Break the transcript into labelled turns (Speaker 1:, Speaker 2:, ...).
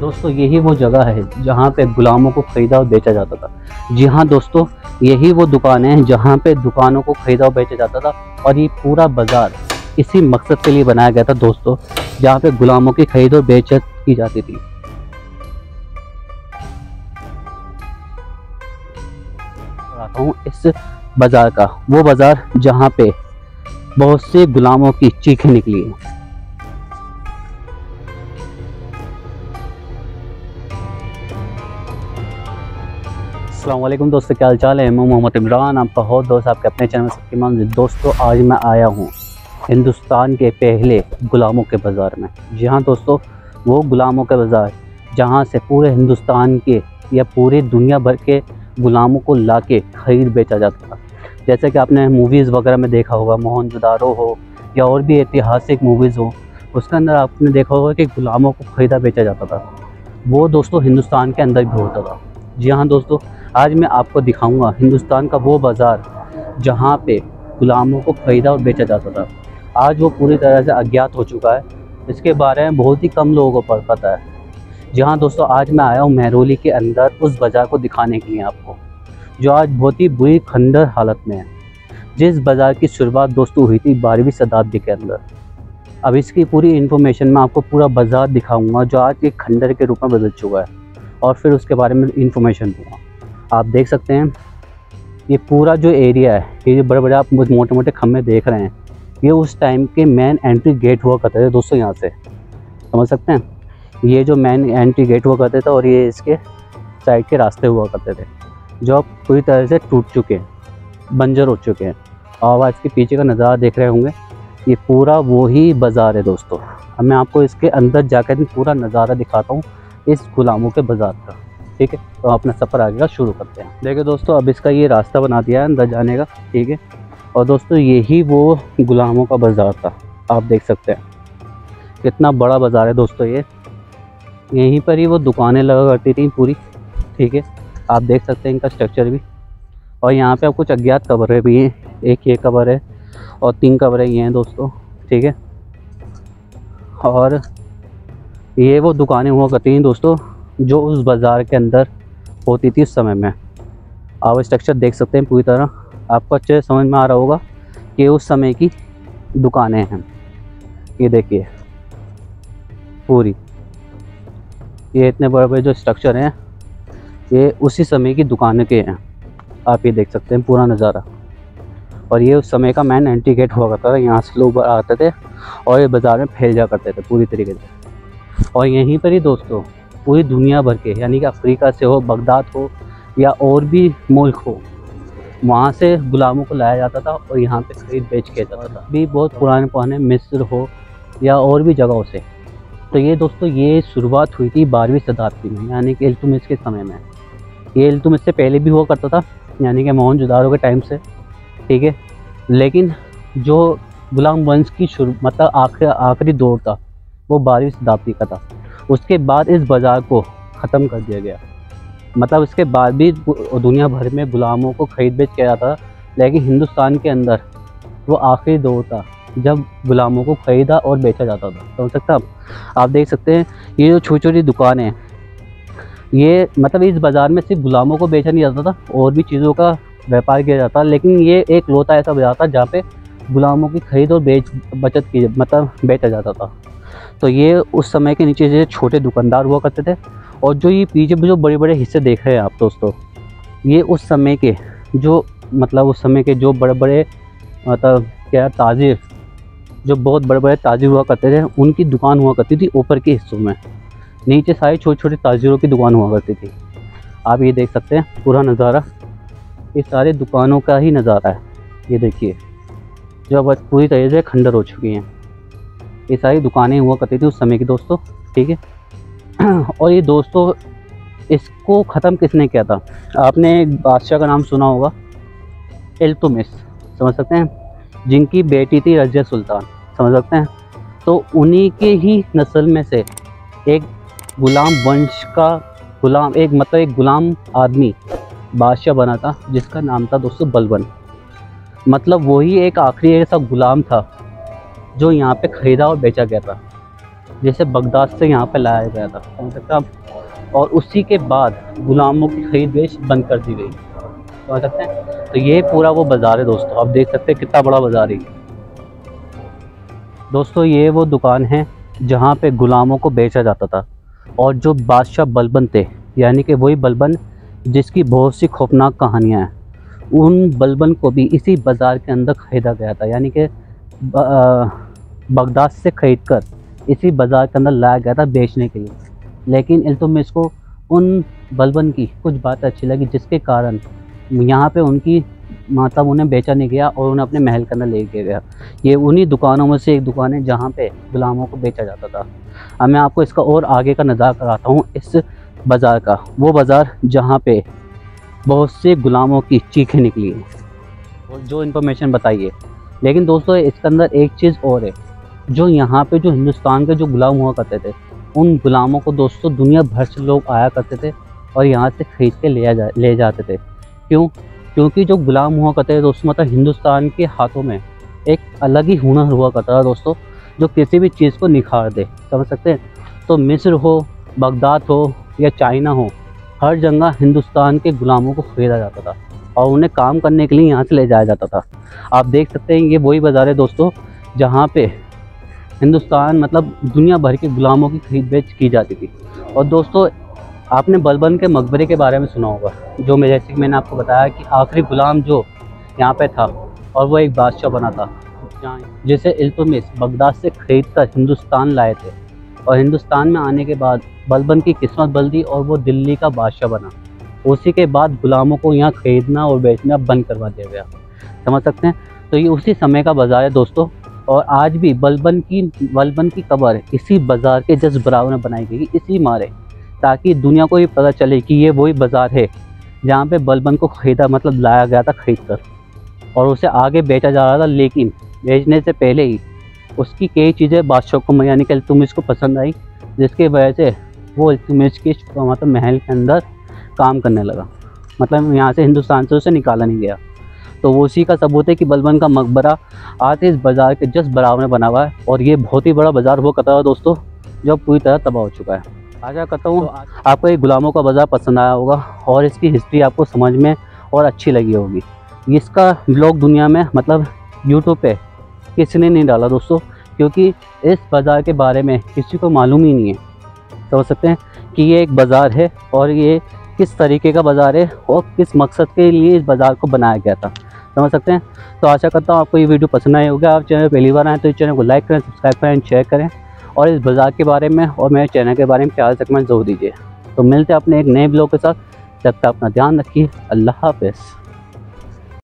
Speaker 1: दोस्तों यही वो जगह है जहाँ पे गुलामों को खरीदा और बेचा जाता था। जी हाँ दोस्तों, यही वो दुकानें हैं जहाँ पे दुकानों को खरीदा और बेचा जाता था। और ये पूरा बाज़ार इसी मकसद के लिए बनाया गया था दोस्तों, जहाँ पे गुलामों की खरीद और बेचत की जाती थी। आता हूँ इस बाज़ार का, वो बाज़ार जहाँ पे बहुत से गुलामों की चीखें निकली हैं। अस्सलाम वालेकुम दोस्तों, क्या हाल चाल है। मैं मोहम्मद इमरान, आपका होस्ट दोस्त, आपके अपने चैनल सबकी मंजिल। दोस्तों आज मैं आया हूँ हिंदुस्तान के पहले गुलामों के बाज़ार में। जी हाँ दोस्तों, वो गुलामों के बाज़ार जहाँ से पूरे हिंदुस्तान के या पूरी दुनिया भर के गुलामों को लाके खरीद बेचा जाता था। जैसे कि आपने मूवीज़ वगैरह में देखा होगा, मोहनजोदारो हो या और भी ऐतिहासिक मूवीज़ हो, उसके अंदर आपने देखा होगा कि गुलामों को ख़रीदा बेचा जाता था। वो दोस्तों हिंदुस्तान के अंदर भी होता था। जी हाँ दोस्तों, आज मैं आपको दिखाऊंगा हिंदुस्तान का वो बाज़ार जहाँ पे गुलामों को ख़रीदा और बेचा जाता था। आज वो पूरी तरह से अज्ञात हो चुका है, इसके बारे में बहुत ही कम लोगों को पता है। जी हाँ दोस्तों, आज मैं आया हूँ महरौली के अंदर उस बाज़ार को दिखाने के लिए आपको, जो आज बहुत ही बुरी खंडर हालत में है। जिस बाज़ार की शुरुआत दोस्तों हुई थी 12वीं शताब्दी के अंदर। अब इसकी पूरी इन्फॉर्मेशन मैं आपको पूरा बाज़ार दिखाऊंगा, जो आज एक खंडर के रूप में बदल चुका है, और फिर उसके बारे में इन्फॉर्मेशन दूँगा। आप देख सकते हैं ये पूरा जो एरिया है, ये जो बड़े बड़े आप मोटे मोटे खम्भे देख रहे हैं, ये उस टाइम के मेन एंट्री गेट हुआ करते थे दोस्तों। यहाँ से समझ सकते हैं, ये जो मेन एंट्री गेट हुआ करते थे और ये इसके साइड के रास्ते हुआ करते थे, जो अब पूरी तरह से टूट चुके हैं, बंजर हो चुके हैं। और इसके पीछे का नज़ारा देख रहे होंगे, ये पूरा वही बाज़ार है दोस्तों। अब मैं आपको इसके अंदर जाकर पूरा नज़ारा दिखाता हूँ इस गुलामों के बाज़ार का, ठीक है। तो अपना सफ़र आगे का शुरू करते हैं। देखिए दोस्तों, अब इसका ये रास्ता बना दिया है अंदर जाने का, ठीक है। और दोस्तों यही वो गुलामों का बाज़ार था, आप देख सकते हैं कितना बड़ा बाज़ार है दोस्तों ये। यहीं पर ही वो दुकानें लगा करती थी पूरी, ठीक है। आप देख सकते हैं इनका स्ट्रक्चर भी। और यहाँ पे अब कुछ अज्ञात कब्रें भी हैं, एक ये कब्र है और 3 कब्रें ये हैं दोस्तों, ठीक है। और ये वो दुकानें हुआ करती हैं दोस्तों जो उस बाज़ार के अंदर होती थी उस समय में। आप स्ट्रक्चर देख सकते हैं पूरी तरह, आपको अच्छे से समझ में आ रहा होगा कि उस समय की दुकानें हैं। ये देखिए पूरी, ये इतने बड़े बड़े जो स्ट्रक्चर हैं ये उसी समय की दुकानें के हैं। आप ये देख सकते हैं पूरा नज़ारा। और ये उस समय का मेन एंट्री गेट हुआ करता था, यहाँ से लोग आते थे और ये बाज़ार में फैल जा करते थे पूरी तरीके से। और यहीं पर ही दोस्तों पूरी दुनिया भर के, यानी कि अफ्रीका से हो, बगदाद हो या और भी मुल्क हो, वहाँ से गुलामों को लाया जाता था और यहाँ पे खरीद बेच किया जाता था। भी बहुत पुराने मिस्र हो या और भी जगहों से। तो ये दोस्तों ये शुरुआत हुई थी 12वीं शताब्दी में, यानी कि इल्तुतमिश के समय में। ये इल्तुतमिश से पहले भी हुआ करता था, यानी कि मोहनजोदारो के टाइम से, ठीक है। लेकिन जो गुलाम वंश की मतलब आखिरी दौर था वो 12वीं शताब्दी का था। उसके बाद इस बाज़ार को ख़त्म कर दिया गया। मतलब इसके बाद भी दुनिया भर में गुलामों को खरीद बेच किया जाता था, लेकिन हिंदुस्तान के अंदर वो आखिरी दौर था जब गुलामों को ख़रीदा और बेचा जाता था। समझ सकते हैं आप देख सकते हैं ये जो छोटी छोटी दुकानें हैं, ये मतलब इस बाज़ार में सिर्फ गुलामों को बेचा नहीं जाता था, और भी चीज़ों का व्यापार किया जाता, लेकिन ये एक लौता ऐसा बाज़ार था जहाँ पे गुलामों की खरीद और बचत की मतलब बेचा जाता था। तो ये उस समय के नीचे जो छोटे दुकानदार हुआ करते थे। और जो ये पीछे जो बड़े बड़े हिस्से देख रहे हैं आप दोस्तों, ये उस समय के जो मतलब उस समय के जो बड़े बड़े मतलब क्या ताजिर, जो बहुत बड़े बड़े ताजिर हुआ करते थे, उनकी दुकान हुआ करती थी ऊपर के हिस्सों में। नीचे सारे छोटे छोटे ताजिरों की दुकान हुआ करती थी। आप ये देख सकते हैं पूरा नज़ारा, ये सारे दुकानों का ही नज़ारा है। ये देखिए जो अब पूरी तरह से खंडर हो चुकी हैं। ये सारी दुकानें हुआ करती थी उस समय की दोस्तों, ठीक है। और ये दोस्तों इसको ख़त्म किसने किया था? आपने एक बादशाह का नाम सुना होगा, इल्तुतमिश, समझ सकते हैं, जिनकी बेटी थी रज़िया सुल्तान, समझ सकते हैं। तो उन्हीं के ही नस्ल में से एक गुलाम वंश का एक गुलाम आदमी बादशाह बना था, जिसका नाम था दोस्तों बलबन। मतलब वही एक आखिरी ऐसा गुलाम था जो यहाँ पे ख़रीदा और बेचा गया था। जिसे बगदाद से यहाँ पे लाया गया था, समझ सकते हैं आप। और उसी के बाद गुलामों की खरीद बेच बंद कर दी गई, समझ सकते हैं। तो ये पूरा वो बाज़ार है दोस्तों, आप देख सकते हैं कितना बड़ा बाज़ार है दोस्तों। ये वो दुकान है जहाँ पे गुलामों को बेचा जाता था। और जो बादशाह बलबन थे, यानी कि वही बलबन जिसकी बहुत सी खौफनाक कहानियाँ हैं, उन बलबन को भी इसी बाज़ार के अंदर ख़रीदा गया था, यानी कि बगदाद से ख़रीद कर इसी बाज़ार के अंदर लाया गया था बेचने के लिए। लेकिन इल्तुतमिश को उन बलबन की कुछ बातें अच्छी लगी, जिसके कारण यहाँ पे उनकी मतलब उन्हें बेचा नहीं गया और उन्हें अपने महल के अंदर ले गया। ये उन्हीं दुकानों में से एक दुकान है जहाँ पे गुलामों को बेचा जाता था। अब मैं आपको इसका और आगे का नज़ारा कराता हूँ इस बाज़ार का, वो बाज़ार जहाँ पे बहुत से गुलामों की चीखें निकली हैं और जो इन्फॉर्मेशन बताई है। लेकिन दोस्तों इसके अंदर एक चीज़ और है, जो यहाँ पे जो हिंदुस्तान के जो गुलाम हुआ करते थे, उन गुलामों को दोस्तों दुनिया भर से लोग आया करते थे और यहाँ से ख़रीद के ले जाते थे। क्यों? क्योंकि जो गुलाम हुआ करते थे दोस्तों, मतलब हिंदुस्तान के हाथों में एक अलग ही हुनर हुआ करता था दोस्तों, जो किसी भी चीज़ को निखार दे, समझ सकते हैं। तो मिस्र हो, बगदाद हो या चाइना हो, हर जगह हिंदुस्तान के गुलामों को ख़रीदा जाता था और उन्हें काम करने के लिए यहाँ से ले जाया जाता था। आप देख सकते हैं ये वही बाज़ार है दोस्तों जहाँ पे हिंदुस्तान मतलब दुनिया भर के गुलामों की खरीद बेच की जाती थी। और दोस्तों आपने बलबन के मकबरे के बारे में सुना होगा, जो मैं जैसे कि मैंने आपको बताया कि आखिरी गुलाम जो यहाँ पे था और वो एक बादशाह बना था, जिसे इल्तुतमिश बगदाद से खरीद कर हिंदुस्तान लाए थे। और हिंदुस्तान में आने के बाद बलबन की किस्मत बदली और वो दिल्ली का बादशाह बना। उसी के बाद गुलामों को यहाँ खरीदना और बेचना बंद करवा दिया गया, समझ सकते हैं। तो ये उसी समय का बाज़ार है दोस्तों। और आज भी बलबन की कब्र इसी बाज़ार के जस्ट बराबर में बनाई गई, इसी मारे, ताकि दुनिया को ये पता चले कि ये वही बाज़ार है जहाँ पे बलबन को ख़रीदा मतलब लाया गया था खरीद कर और उसे आगे बेचा जा रहा था। लेकिन बेचने से पहले ही उसकी कई चीज़ें बादशाह को यानी कि इल्तुतमिश को पसंद आई, जिसकी वजह से वो इल्तुतमिश के मतलब महल के अंदर काम करने लगा, मतलब यहाँ से हिंदुस्तान से उसे निकाला नहीं गया। तो वो उसी का सबूत है कि बलबन का मकबरा आज इस बाज़ार के जस्ट बराबर में बना हुआ है। और ये बहुत ही बड़ा बाज़ार हुआ करता है दोस्तों, जो पूरी तरह तबाह हो चुका है। आशा करता हूँ आपको ये गुलामों का बाज़ार पसंद आया होगा और इसकी हिस्ट्री आपको समझ में और अच्छी लगी होगी। इसका ब्लॉग दुनिया में मतलब यूट्यूब पे किसी ने नहीं डाला दोस्तों, क्योंकि इस बाज़ार के बारे में किसी को मालूम ही नहीं है, समझ सकते हैं कि ये एक बाज़ार है और ये किस तरीके का बाज़ार है और किस मकसद के लिए इस बाज़ार को बनाया गया था, समझ सकते हैं। तो आशा करता हूँ आपको ये वीडियो पसंद आई होगा। आप चैनल पहली बार आए तो इस चैनल को लाइक करें, सब्सक्राइब करें, शेयर करें और इस बाज़ार के बारे में और मेरे चैनल के बारे में ख्याल से कमेंट जरूर दीजिए। तो मिलते हैं अपने एक नए ब्लॉग के साथ, जब तक अपना ध्यान रखिए। अल्लाह हाफ़िज़।